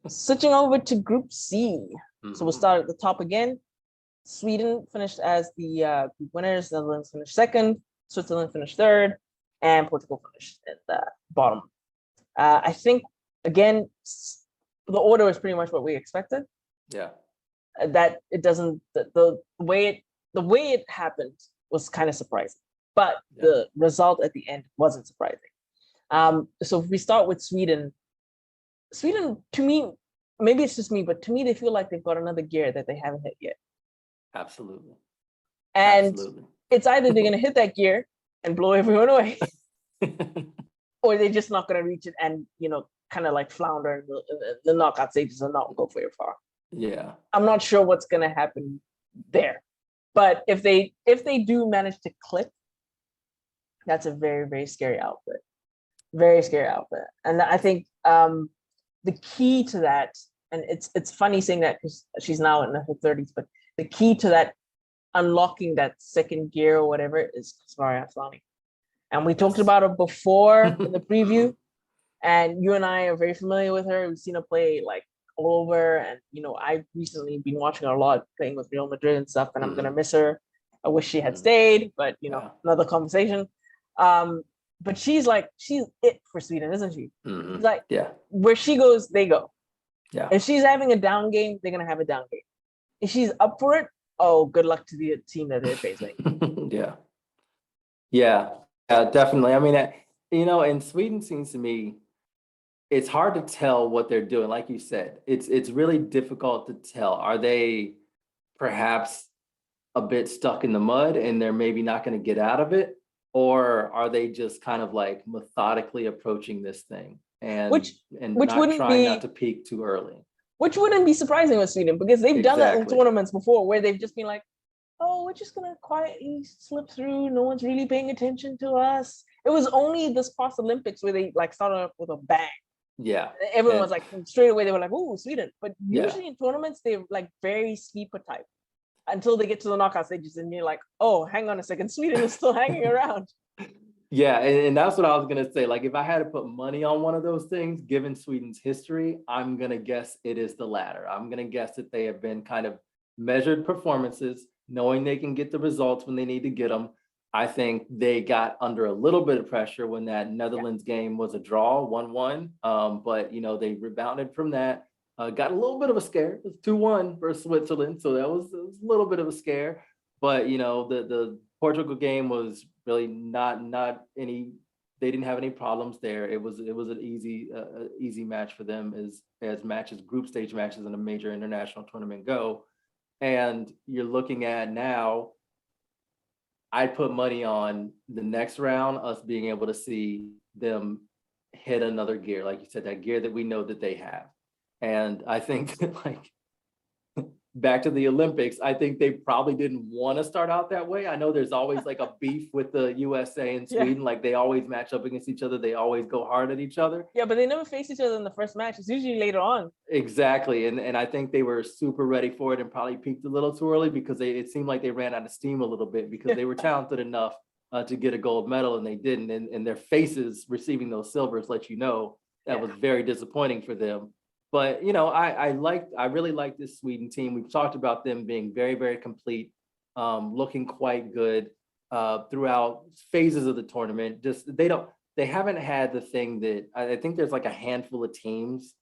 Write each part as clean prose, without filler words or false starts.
Switching over to Group C. So we'll Mhm. start at the top again. Sweden finished as the group winners. Netherlands finished second. Switzerland finished third, and Portugal finished at the bottom. I think again, the order is pretty much what we expected. Yeah. That it doesn't the way it happened was kind of surprising, but Yeah. the result at the end wasn't surprising. So if we start with Sweden, to me, maybe it's just me, but to me, they feel like they've got another gear that they haven't hit yet. Absolutely. And Absolutely. it's either they're going to hit that gear and blow everyone away, or they're just not going to reach it and, kind of like flounder in the knockout stages and not go very far. Yeah. I'm not sure what's going to happen there. But if they do manage to click, that's a very, very scary outfit. Very scary outfit. And I think the key to that, and it's funny saying that because she's now in her 30s, but the key to that unlocking that second gear or whatever is Kuzmari Asllani. And we talked about her before in the preview, and you and I are very familiar with her. We've seen her play like all over, and I've recently been watching her a lot playing with Real Madrid and stuff, and I'm gonna miss her. I wish she had stayed, but another conversation. But she's it for Sweden, isn't she? She's like, where she goes, they go. Yeah. If she's having a down game, they're gonna have a down game. If she's up for it, oh, good luck to the team that they're facing. Yeah, definitely. I mean, and Sweden seems to me, it's hard to tell what they're doing. Like you said, it's really difficult to tell. Are they perhaps a bit stuck in the mud and they're maybe not going to get out of it? Or are they just kind of like methodically approaching this thing and which not trying not to peak too early? Which wouldn't be surprising with Sweden, because they've done that in tournaments before where they've just been like, oh, we're just going to quietly slip through. No one's really paying attention to us. It was only this past Olympics where they started off with a bang. Yeah. Everyone was like, straight away, they were like, oh, Sweden. But usually in tournaments, they're like very sleeper type until they get to the knockout stages. And you're like, oh, hang on a second. Sweden is still hanging around. Yeah, and that's what I was going to say. Like, if I had to put money on one of those things, given Sweden's history, I'm going to guess it is the latter. I'm going to guess that they have been kind of measured performances, knowing they can get the results when they need to get them. I think they got under a little bit of pressure when that Netherlands game was a draw, 1-1. But, they rebounded from that, got a little bit of a scare. It was 2-1 versus Switzerland. So that was a little bit of a scare. But, the Portugal game was really not any. They didn't have any problems there. It was an easy match for them as matches, group stage matches in a major international tournament go. And you're looking at now, I'd put money on the next round, us being able to see them hit another gear, like you said, that gear that we know that they have. And I think that, back to the Olympics, I think they probably didn't want to start out that way. I know there's always like a beef with the USA and Sweden. Like, they always match up against each other. They always go hard at each other. Yeah, but they never face each other in the first match. It's usually later on. Exactly. And I think they were super ready for it and probably peaked a little too early because it seemed like they ran out of steam a little bit because they were talented enough to get a gold medal and they didn't. And their faces receiving those silvers let you know that was very disappointing for them. But, I really like this Sweden team. We've talked about them being very, very complete, looking quite good throughout phases of the tournament. They haven't had the thing that I think there's like a handful of teams,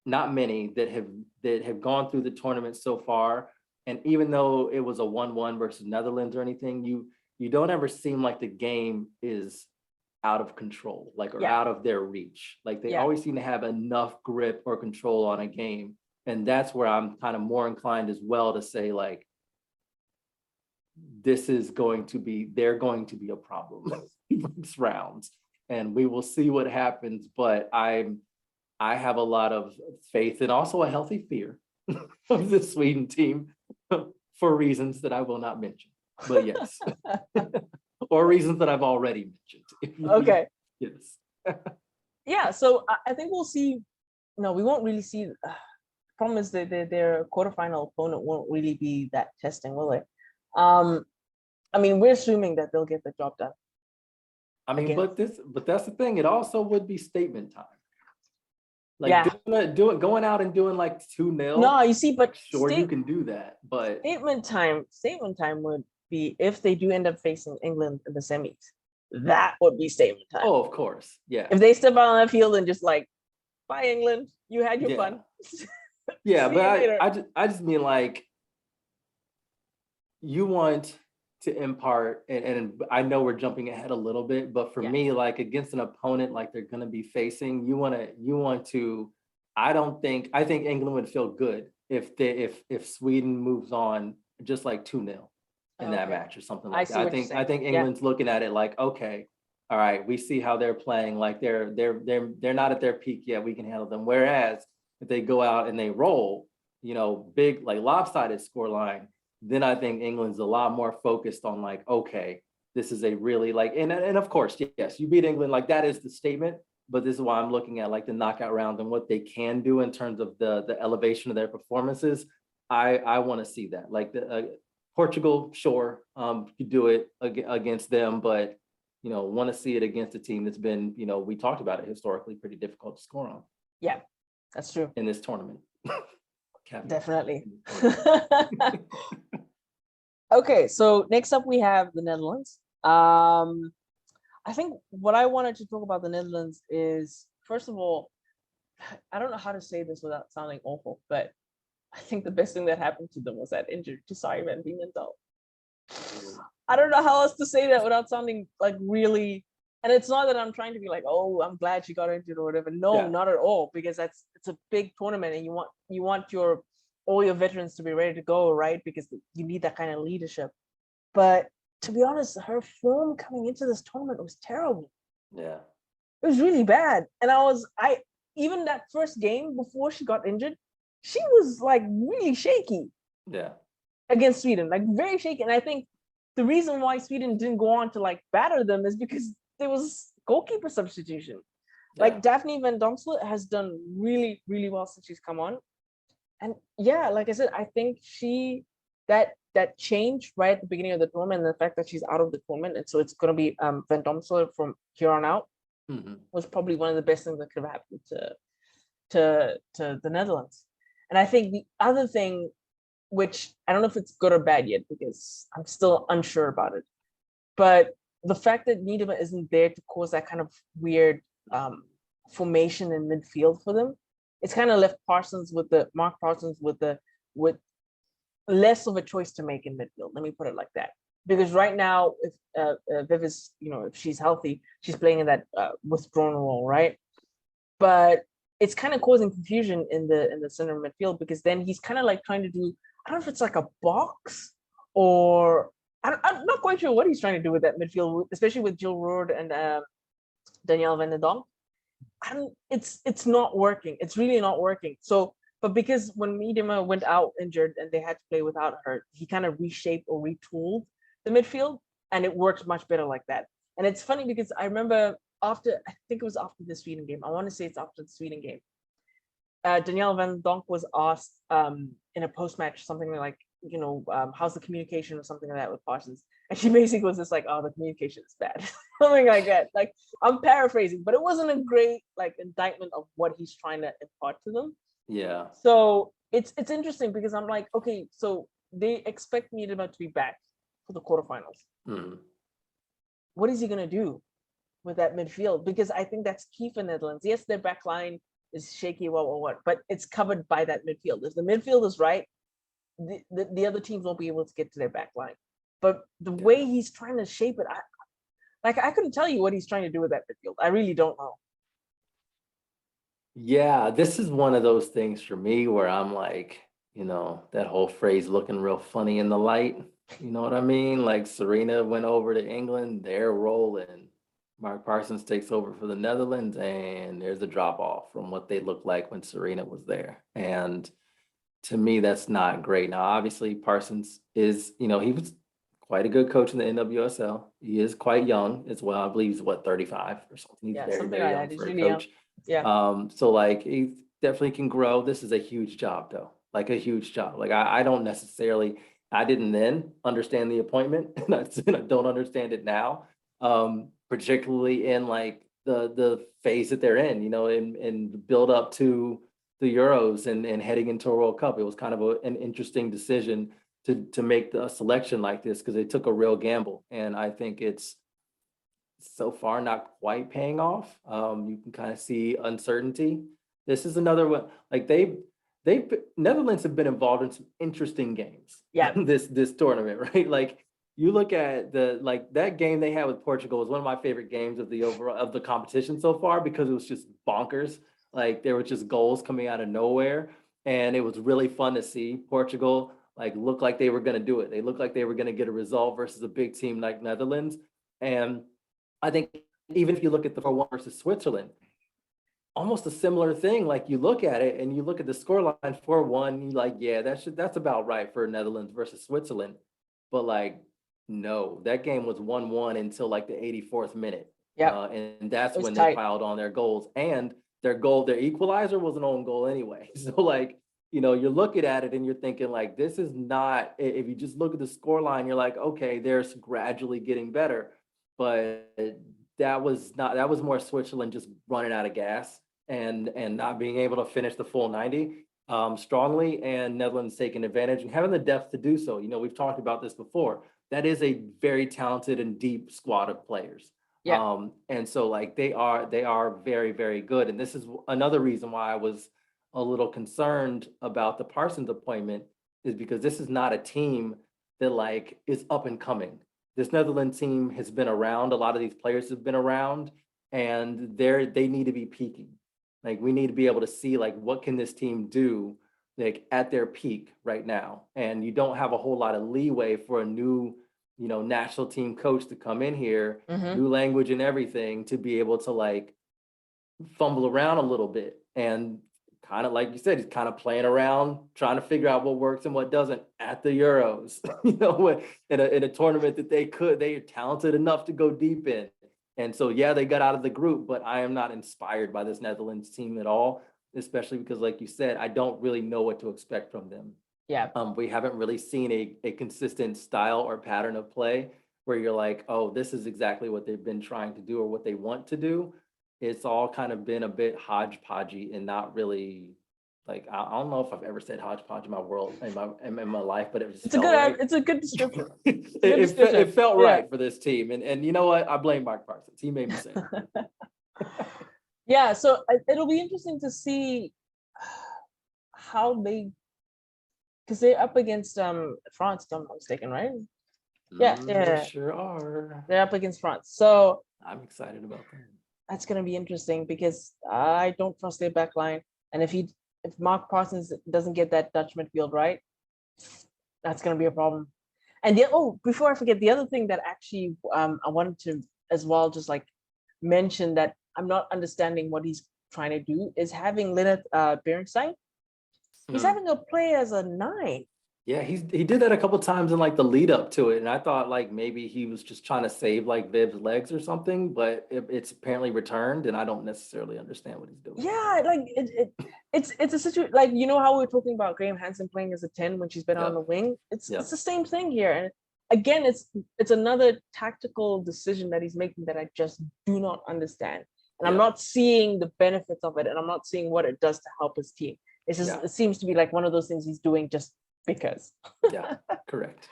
not many, that have gone through the tournament so far. And even though it was a 1-1 versus Netherlands or anything, you don't ever seem like the game is out of control, out of their reach. Like, they always seem to have enough grip or control on a game. And that's where I'm kind of more inclined as well to say, like, they're going to be a problem these rounds. And we will see what happens. But I have a lot of faith and also a healthy fear of the Sweden team for reasons that I will not mention. But yes. Or reasons that I've already mentioned. Okay. Yes. Yeah, so I think we'll see. No, we won't really see. Problem is that their quarterfinal opponent won't really be that testing, will it? I mean, we're assuming that they'll get the job done. I mean, but that's the thing. It also would be statement time. Like going out and doing like 2-0. No, you see, but Sure, you can do that, but statement time would be if they do end up facing England in the semis. That would be statement time. oh, of course, yeah. If they step out on that field and just like, bye England, you had your fun. Yeah, See but you later. I just mean like you want to impart, and I know we're jumping ahead a little bit, but for me, like against an opponent like they're gonna be facing, you want to. I think England would feel good if Sweden moves on just like 2-0 in that match or something like that. I think England's looking at it like, okay, all right, we see how they're playing, like they're not at their peak yet, we can handle them. Whereas if they go out and they roll, big like lopsided scoreline, then I think England's a lot more focused on like, okay, this is a really like, and of course, yes, you beat England, like that is the statement, but this is why I'm looking at like the knockout round and what they can do in terms of the elevation of their performances. I want to see that. Like the Portugal, sure, you do it against them, but want to see it against a team that's been, we talked about it historically, pretty difficult to score on. Yeah, that's true. In this tournament. Definitely. Okay, so next up we have the Netherlands. I think what I wanted to talk about the Netherlands is, first of all, I don't know how to say this without sounding awful, but I think the best thing that happened to them was that injury to Simon being adult. I don't know how else to say that without sounding like really, and it's not that I'm trying to be like, oh, I'm glad she got injured or whatever. No, not at all, because it's a big tournament and you want all your veterans to be ready to go, right? Because you need that kind of leadership. But to be honest, her form coming into this tournament was terrible. Yeah. It was really bad. And even that first game before she got injured, she was like really shaky. Yeah. Against Sweden, like very shaky. And I think the reason why Sweden didn't go on to like batter them is because there was goalkeeper substitution. Like Daphne van Domslet has done really, really well since she's come on. And yeah, like I said, I think that change right at the beginning of the tournament, and the fact that she's out of the tournament, and so it's going to be Van Domslet from here on out, was probably one of the best things that could have happened to the Netherlands. And I think the other thing, which I don't know if it's good or bad yet, because I'm still unsure about it, but the fact that Niedema isn't there to cause that kind of weird formation in midfield for them, it's kind of left Mark Parsons with less of a choice to make in midfield. Let me put it like that. Because right now, if Viv is, if she's healthy, she's playing in that withdrawn role, right? But it's kind of causing confusion in the center midfield, because then he's kind of like trying to do, I don't know if it's like a box, or I'm not quite sure what he's trying to do with that midfield, especially with Jill Roord and Danielle Van den Donk. It's not working. It's really not working. So, but because when Miedema went out injured and they had to play without her, he kind of reshaped or retooled the midfield, and it works much better like that. And it's funny because I remember I think it was after the Sweden game. I want to say it's after the Sweden game. Danielle Van Donk was asked in a post-match something like, how's the communication or something like that with Parsons? And she basically was just like, oh, the communication is bad. Something like that. Like, I'm paraphrasing, but it wasn't a great like indictment of what he's trying to impart to them. Yeah. So it's interesting because I'm like, okay, so they expect Miedema to be back for the quarterfinals. What is he gonna do with that midfield? Because I think that's key for Netherlands. Yes, their back line is shaky, what, but it's covered by that midfield. If the midfield is right, the other teams won't be able to get to their back line. But the way he's trying to shape it, I couldn't tell you what he's trying to do with that midfield. I really don't know. Yeah, this is one of those things for me where I'm like, that whole phrase looking real funny in the light. You know what I mean? Like Serena went over to England, they're rolling. Mark Parsons takes over for the Netherlands, and there's a drop off from what they looked like when Serena was there. And to me, that's not great. Now, obviously, Parsons is, he was quite a good coach in the NWSL. He is quite young as well. I believe he's 35 or something. He's very, very young for a coach. Yeah. So like he definitely can grow. This is a huge job though, like a huge job. Like I didn't then understand the appointment, and I don't understand it now. Particularly in like the phase that they're in, and the build up to the Euros and heading into a World Cup. It was kind of an interesting decision to make the selection like this because they took a real gamble. And I think it's so far not quite paying off. You can kind of see uncertainty. This is another one, like Netherlands have been involved in some interesting games. Yeah. This tournament, right? Like you look at that game they had with Portugal was one of my favorite games of the competition so far because it was just bonkers. Like there were just goals coming out of nowhere, and it was really fun to see Portugal look like they were going to do it. They looked like they were going to get a result versus a big team like Netherlands. And I think even if you look at the 4-1 versus Switzerland, almost a similar thing. Like you look at it and you look at the scoreline 4-1, you're like, yeah, that's about right for Netherlands versus Switzerland. But no, that game was 1-1 until the 84th minute. Yeah. And that's when tight. they piled on their goals. And their equalizer was an own goal anyway. So you're looking at it and you're thinking this is not, if you just look at the scoreline, you're like, okay, they're gradually getting better. But that was more Switzerland just running out of gas and not being able to finish the full 90 strongly, and Netherlands taking advantage and having the depth to do so. We've talked about this before. That is a very talented and deep squad of players. Yeah. And so they are very, very good. And this is another reason why I was a little concerned about the Parsons appointment, is because this is not a team that is up and coming. This Netherlands team has been around. A lot of these players have been around, and they need to be peaking. We need to be able to see what can this team do at their peak right now. And you don't have a whole lot of leeway for a new, national team coach to come in here, new language and everything, to be able to fumble around a little bit. And kind of like you said, he's kind of playing around, trying to figure out what works and what doesn't at the Euros, in a tournament that they are talented enough to go deep in. And so, yeah, they got out of the group, but I am not inspired by this Netherlands team at all, especially because, like you said, I don't really know what to expect from them. Yeah. We haven't really seen a consistent style or pattern of play where you're like, oh, this is exactly what they've been trying to do or what they want to do. It's all kind of been a bit hodgepodgey and not really I don't know if I've ever said hodgepodge in my life, but it was just it's a good description. It felt right for this team. And you know what? I blame Mike Parsons. He made me say it. Yeah, so it'll be interesting to see how because they're up against France, if I'm not mistaken, right? Yeah. They sure are. They're up against France. So I'm excited about that. That's going to be interesting because I don't trust their back line. And if Mark Parsons doesn't get that Dutch midfield right, that's going to be a problem. And before I forget, the other thing that actually I wanted to as well just mention that I'm not understanding what he's trying to do is having Lennart Berenstein. He's having a play as a 9. Yeah, he did that a couple times in the lead up to it, and I thought maybe he was just trying to save Viv's legs or something, but it's apparently returned, and I don't necessarily understand what he's doing. Yeah, it's a situation how we were talking about Graham Hansen playing as a 10 when she's been on the wing. It's the same thing here, and again, it's another tactical decision that he's making that I just do not understand, and I'm not seeing the benefits of it, and I'm not seeing what it does to help his team. It's just it seems to be one of those things he's doing just because. Yeah, correct.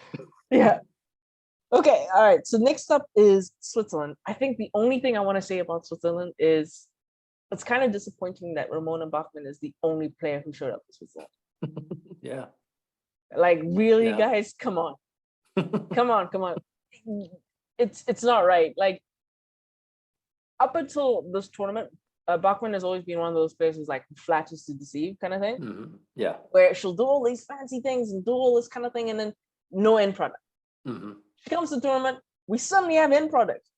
Yeah. Okay, all right. So next up is Switzerland. I think the only thing I want to say about Switzerland is it's kind of disappointing that Ramona Bachmann is the only player who showed up for Switzerland. Yeah. Really, guys, come on. come on. It's not right. Up until this tournament, Bachmann has always been one of those players who's flatters to deceive kind of thing. Mm-hmm. Yeah. Where she'll do all these fancy things and do all this kind of thing and then no end product. Mm-hmm. She comes to the tournament, we suddenly have end product.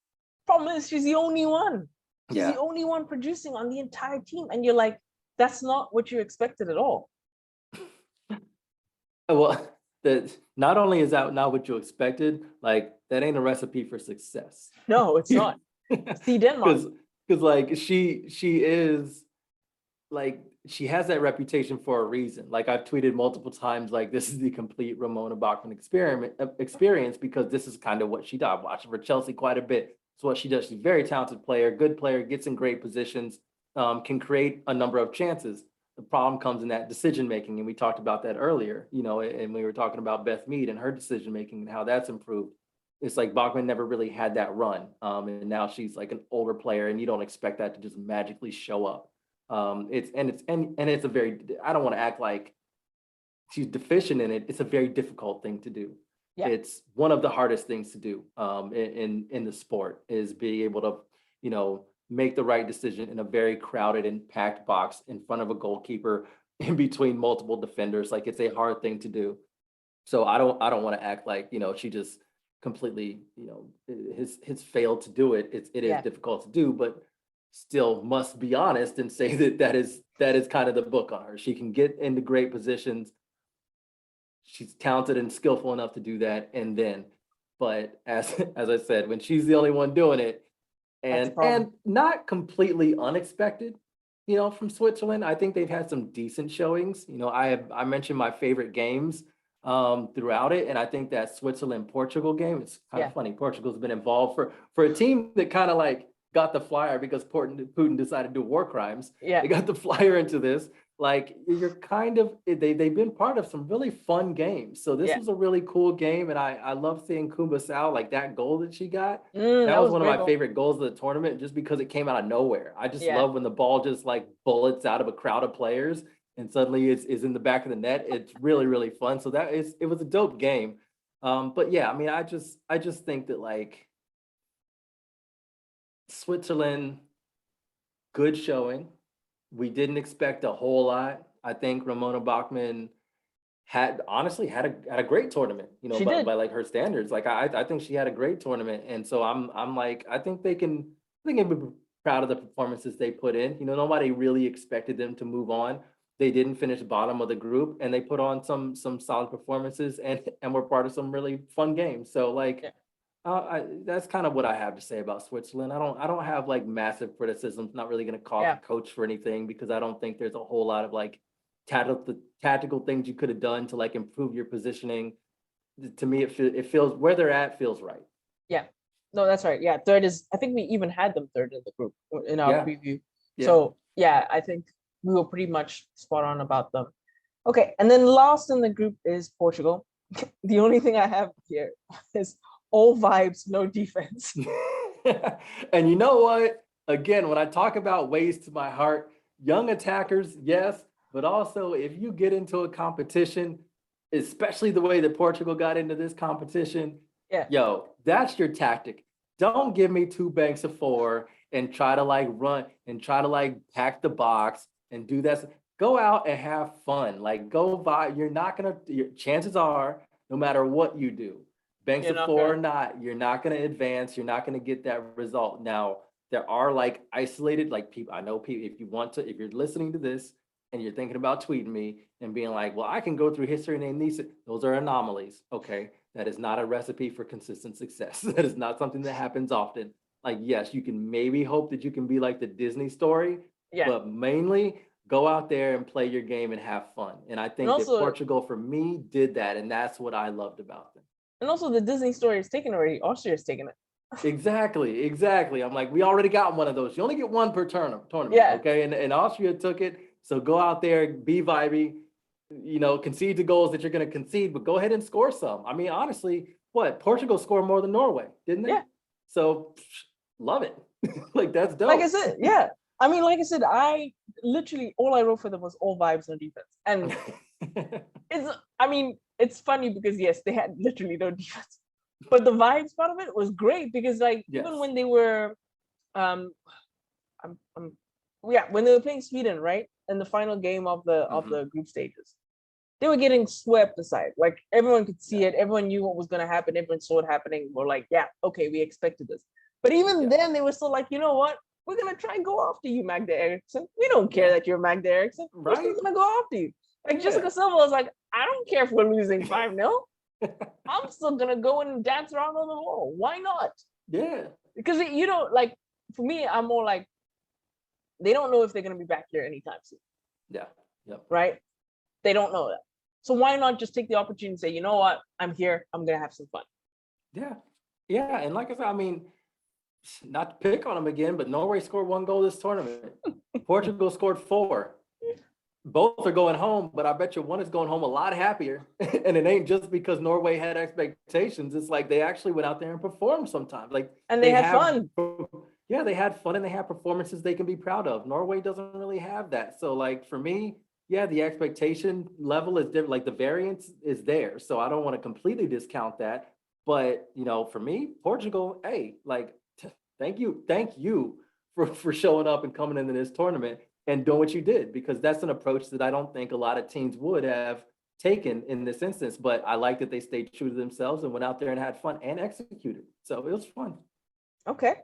Problem is she's the only one. She's the only one producing on the entire team. And you're like, that's not what you expected at all. Well, not only is that not what you expected, that ain't a recipe for success. No, it's not. See Denmark. Because she is she has that reputation for a reason. I've tweeted multiple times, this is the complete Ramona Bachmann experience because this is kind of what she does. I watched her for Chelsea quite a bit. It's what she does. She's a very talented player, gets in great positions, can create a number of chances. The problem comes in that decision making, and we talked about that earlier, and we were talking about Beth Mead and her decision making and how that's improved. It's like Bachman never really had that run, and now she's like an older player, and you don't expect that to just magically show up. It's a very, I don't want to act like she's deficient in it. It's a very difficult thing to do. Yeah. It's one of the hardest things to do in the sport, is being able to, make the right decision in a very crowded and packed box in front of a goalkeeper, in between multiple defenders. Like, it's a hard thing to do. So I don't want to act like, she just completely, has failed to do it. It is difficult to do, but still must be honest and say that is kind of the book on her. She can get into great positions. She's talented and skillful enough to do that. But as I said, when she's the only one doing it, and not completely unexpected, from Switzerland. I think they've had some decent showings. I mentioned my favorite games throughout it, and I think that Switzerland-Portugal game, it's kind of funny. Portugal's been involved for a team that kind of like got the flyer because Putin decided to do war crimes. Yeah. They got the flyer into this. Like, you're kind of, they've been part of some really fun games. So this was a really cool game, and I love seeing Kumbasau, like that goal that she got. That was one of my favorite goals of the tournament, just because it came out of nowhere. I just love when the ball just like bullets out of a crowd of players and suddenly is in the back of the net. It's really, really fun. So it was a dope game. But yeah, I mean, I just think that, like, Switzerland, good showing. We didn't expect a whole lot. I think Ramona Bachmann had a great tournament, by like her standards. Like, I think she had a great tournament. And so I'm like, I think they can be proud of the performances they put in. Nobody really expected them to move on. They didn't finish bottom of the group, and they put on some solid performances and were part of some really fun games. So, like, that's kind of what I have to say about Switzerland. I don't have like massive criticisms. Not really going to call the coach for anything, because I don't think there's a whole lot of like tactical things you could have done to like improve your positioning. To me, it feels, where they're at feels right. Yeah, no, that's right. Yeah, third is, I think we even had them third in the group in our preview. Yeah. So yeah, I think we were pretty much spot on about them. Okay, and then last in the group is Portugal. The only thing I have here is all vibes, no defense. And you know what? Again, when I talk about ways to my heart, young attackers, yes, but also if you get into a competition, especially the way that Portugal got into this competition, that's your tactic. Don't give me 2 banks of 4 and try to like run and try to like pack the box and do that. Go out and have fun. Like, go vibe. Your chances are, no matter what you do, banks of 4 or not, you're not going to advance. You're not going to get that result. Now, there are like isolated, like, people. I know people, if you're listening to this and you're thinking about tweeting me and being like, well, I can go through history and name these. Those are anomalies. Okay. That is not a recipe for consistent success. That is not something that happens often. Like, yes, you can maybe hope that you can be like the Disney story, but mainly go out there and play your game and have fun. And I think that Portugal, for me, did that. And that's what I loved about them. And also, the Disney story is taken already. Austria's taken it. Exactly. I'm like, we already got one of those. You only get one per tournament. Okay. And Austria took it. So go out there, be vibey, concede the goals that you're going to concede, but go ahead and score some. I mean, honestly, Portugal scored more than Norway, didn't they? Yeah. So love it. Like, that's dope. Like I said, yeah. I mean, like I said, I literally, all I wrote for them was all vibes, no defense. And it's funny because yes, they had literally no defense, but the vibes part of it was great, because like, even when they were, when they were playing Sweden, right, in the final game of the group stages, they were getting swept aside. Like, everyone could see it, everyone knew what was going to happen, everyone saw it happening. We're like, yeah, okay, we expected this. But even then, they were still like, you know what? We're going to try and go after you, Magda Eriksson. We don't care that you're Magda Eriksson. We're still going to go after you. Like, Jessica Silva was like, I don't care if we're losing 5-0. I'm still going to go and dance around on the wall. Why not? Yeah. Because, like, for me, I'm more like, they don't know if they're going to be back here anytime soon. Yeah. Yep. Right? They don't know that. So why not just take the opportunity and say, you know what? I'm here. I'm going to have some fun. Yeah. Yeah. And like I said, I mean, not to pick on them again, but Norway scored 1 goal this tournament. Portugal scored 4. Both are going home, but I bet you one is going home a lot happier. And it ain't just because Norway had expectations. It's like they actually went out there and performed sometimes. Like And they had have, fun. yeah, they had fun and they have performances they can be proud of. Norway doesn't really have that. So like for me, yeah, the expectation level is different. Like the variance is there. So I don't want to completely discount that. But you know, for me, Portugal, hey, like thank you for showing up and coming into this tournament and doing what you did, because that's an approach that I don't think a lot of teams would have taken in this instance. But I like that they stayed true to themselves and went out there and had fun and executed. So it was fun. Okay.